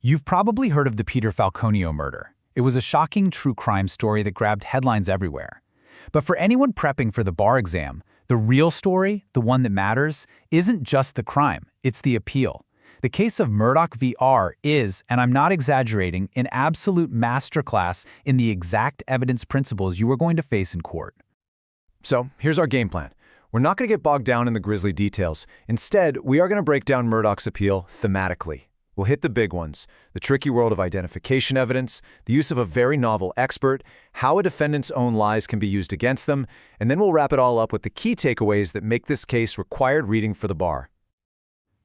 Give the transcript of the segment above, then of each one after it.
You've probably heard of the Peter Falconio murder. It was a shocking true crime story that grabbed headlines everywhere. But for anyone prepping for the bar exam, the real story, the one that matters, isn't just the crime, it's the appeal. The case of Murdoch v. R is, and I'm not exaggerating, an absolute masterclass in the exact evidence principles you are going to face in court. So, here's our game plan. We're not going to get bogged down in the grisly details. Instead, we are going to break down Murdoch's appeal thematically. We'll hit the big ones: the tricky world of identification evidence, the use of a very novel expert, how a defendant's own lies can be used against them, and then we'll wrap it all up with the key takeaways that make this case required reading for the bar.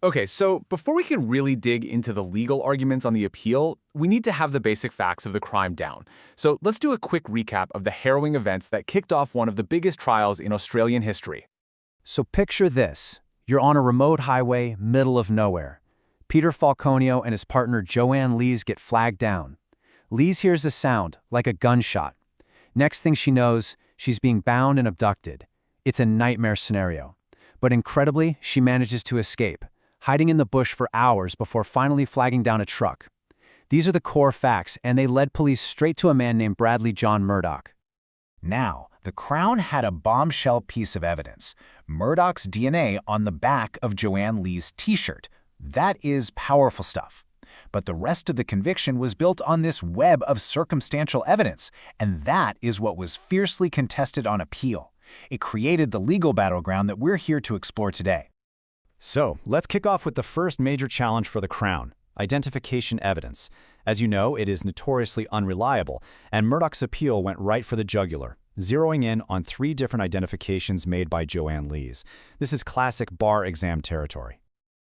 Okay, so before we can really dig into the legal arguments on the appeal, we need to have the basic facts of the crime down. So let's do a quick recap of the harrowing events that kicked off one of the biggest trials in Australian history. So picture this. You're on a remote highway, middle of nowhere. Peter Falconio and his partner Joanne Lees get flagged down. Lees hears a sound, like a gunshot. Next thing she knows, she's being bound and abducted. It's a nightmare scenario. But incredibly, she manages to escape, hiding in the bush for hours before finally flagging down a truck. These are the core facts, and they led police straight to a man named Bradley John Murdoch. Now, the Crown had a bombshell piece of evidence: Murdoch's DNA on the back of Joanne Lees' t-shirt. That is powerful stuff. But the rest of the conviction was built on this web of circumstantial evidence, and that is what was fiercely contested on appeal. It created the legal battleground that we're here to explore today. So, let's kick off with the first major challenge for the Crown: identification evidence. As you know, it is notoriously unreliable, and Murdoch's appeal went right for the jugular, zeroing in on 3 different identifications made by Joanne Lees. This is classic bar exam territory.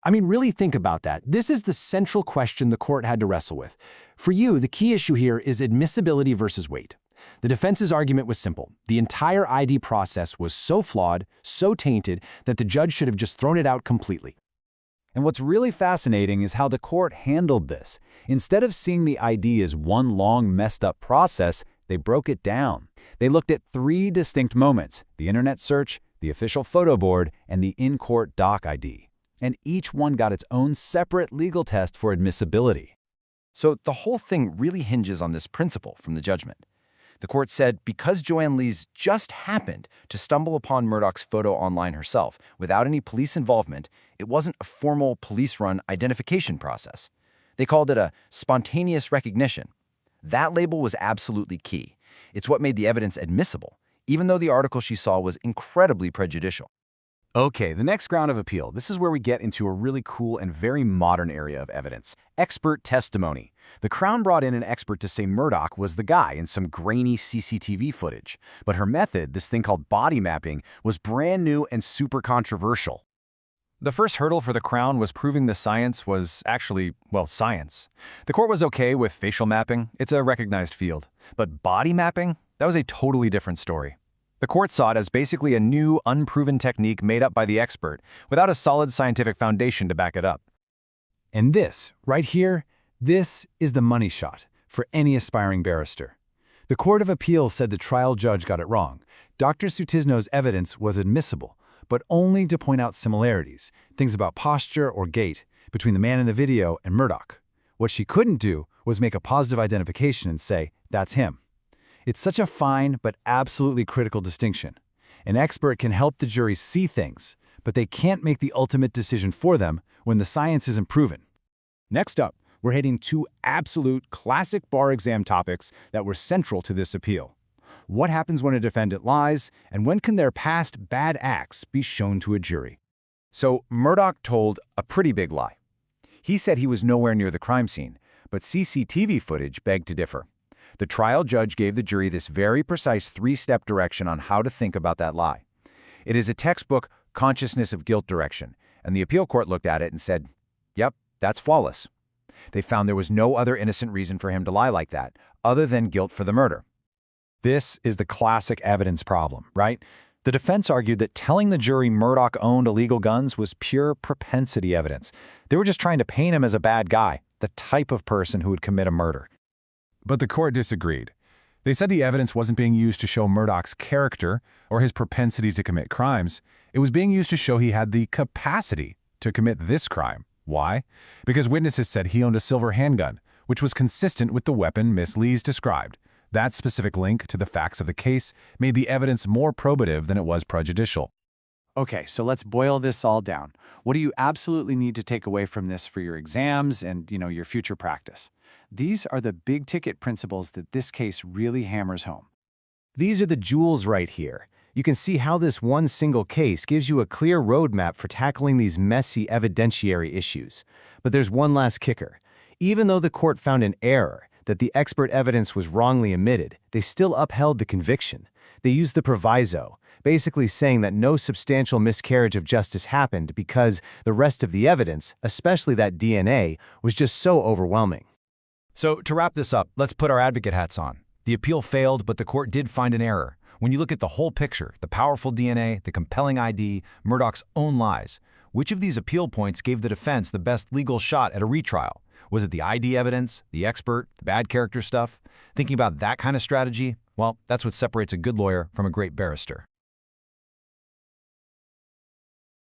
I mean, really think about that. This is the central question the court had to wrestle with. For you, the key issue here is admissibility versus weight. The defense's argument was simple. The entire ID process was so flawed, so tainted, that the judge should have just thrown it out completely. And what's really fascinating is how the court handled this. Instead of seeing the ID as one long, messed-up process, they broke it down. They looked at 3 distinct moments: the internet search, the official photo board, and the in-court doc ID. And each one got its own separate legal test for admissibility. So the whole thing really hinges on this principle from the judgment. The court said because Joanne Lees just happened to stumble upon Murdoch's photo online herself without any police involvement, it wasn't a formal police-run identification process. They called it a spontaneous recognition. That label was absolutely key. It's what made the evidence admissible, even though the article she saw was incredibly prejudicial. Okay, the next ground of appeal. This is where we get into a really cool and very modern area of evidence: expert testimony. The Crown brought in an expert to say Murdoch was the guy in some grainy CCTV footage. But her method, this thing called body mapping, was brand new and super controversial. The first hurdle for the Crown was proving the science was actually, well, science. The court was okay with facial mapping. It's a recognized field. But body mapping? That was a totally different story. The court saw it as basically a new, unproven technique made up by the expert, without a solid scientific foundation to back it up. And this, right here, this is the money shot for any aspiring barrister. The Court of Appeal said the trial judge got it wrong. Dr. Sutisno's evidence was admissible, but only to point out similarities, things about posture or gait, between the man in the video and Murdoch. What she couldn't do was make a positive identification and say, that's him. It's such a fine but absolutely critical distinction. An expert can help the jury see things, but they can't make the ultimate decision for them when the science isn't proven. Next up, we're hitting 2 absolute classic bar exam topics that were central to this appeal. What happens when a defendant lies, and when can their past bad acts be shown to a jury? So Murdoch told a pretty big lie. He said he was nowhere near the crime scene, but CCTV footage begged to differ. The trial judge gave the jury this very precise 3-step direction on how to think about that lie. It is a textbook consciousness of guilt direction, and the appeal court looked at it and said, yep, that's flawless. They found there was no other innocent reason for him to lie like that, other than guilt for the murder. This is the classic evidence problem, right? The defense argued that telling the jury Murdoch owned illegal guns was pure propensity evidence. They were just trying to paint him as a bad guy, the type of person who would commit a murder. But the court disagreed. They said the evidence wasn't being used to show Murdoch's character or his propensity to commit crimes. It was being used to show he had the capacity to commit this crime. Why? Because witnesses said he owned a silver handgun, which was consistent with the weapon Miss Lees described. That specific link to the facts of the case made the evidence more probative than it was prejudicial. Okay, so let's boil this all down. What do you absolutely need to take away from this for your exams and, your future practice? These are the big-ticket principles that this case really hammers home. These are the jewels right here. You can see how this one single case gives you a clear roadmap for tackling these messy evidentiary issues. But there's one last kicker. Even though the court found an error, that the expert evidence was wrongly omitted, they still upheld the conviction. They used the proviso, basically saying that no substantial miscarriage of justice happened because the rest of the evidence, especially that DNA, was just so overwhelming. So, to wrap this up, let's put our advocate hats on. The appeal failed, but the court did find an error. When you look at the whole picture, the powerful DNA, the compelling ID, Murdoch's own lies, which of these appeal points gave the defense the best legal shot at a retrial? Was it the ID evidence, the expert, the bad character stuff? Thinking about that kind of strategy, well, that's what separates a good lawyer from a great barrister.